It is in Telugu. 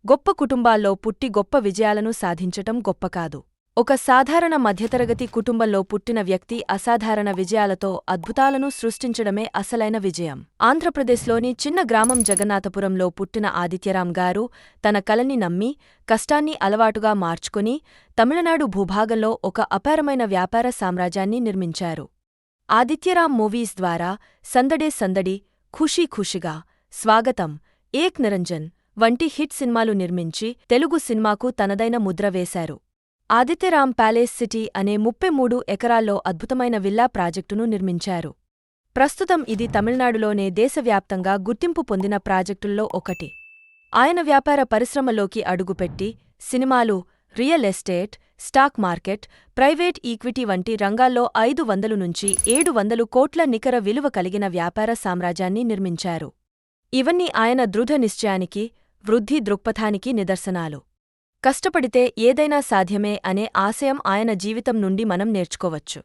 గొప్ప కుటుంబాల్లో పుట్టి గొప్ప విజయాలను సాధించటం గొప్ప కాదు. ఒక సాధారణ మధ్యతరగతి కుటుంబంలో పుట్టిన వ్యక్తి అసాధారణ విజయాలతో అద్భుతాలను సృష్టించడమే అసలైన విజయం. ఆంధ్రప్రదేశ్లోని చిన్న గ్రామం జగన్నాథపురంలో పుట్టిన ఆదిత్యరామ్ గారు తన కలని నమ్మి, కష్టాన్ని అలవాటుగా మార్చుకుని తమిళనాడు భూభాగంలో ఒక అపారమైన వ్యాపార సామ్రాజ్యాన్ని నిర్మించారు. ఆదిత్యరామ్ మూవీస్ ద్వారా సందడే సందడి, ఖుషీ ఖుషిగా, స్వాగతం, ఏక్ నిరంజన్ వంటి హిట్ సినిమాలు నిర్మించి తెలుగు సినిమాకు తనదైన ముద్ర వేశారు. ఆదిత్యరామ్ ప్యాలేస్ సిటీ అనే 33 ఎకరాల్లో అద్భుతమైన విల్లా ప్రాజెక్టును నిర్మించారు. ప్రస్తుతం ఇది తమిళనాడులోనే దేశవ్యాప్తంగా గుర్తింపు పొందిన ప్రాజెక్టుల్లో ఒకటి. ఆయన వ్యాపార పరిశ్రమలోకి అడుగుపెట్టి సినిమాలు, real estate, stock market, private equity వంటి రంగాల్లో 500 నుంచి 700 కోట్ల నికర విలువ కలిగిన వ్యాపార సామ్రాజ్యాన్ని నిర్మించారు. ఇవన్నీ ఆయన దృఢ నిశ్చయానికి, వృద్ధి దృక్పథానికి నిదర్శనాలు. కష్టపడితే ఏదైనా సాధ్యమే అనే ఆశయం ఆయన జీవితం నుండి మనం నేర్చుకోవచ్చు.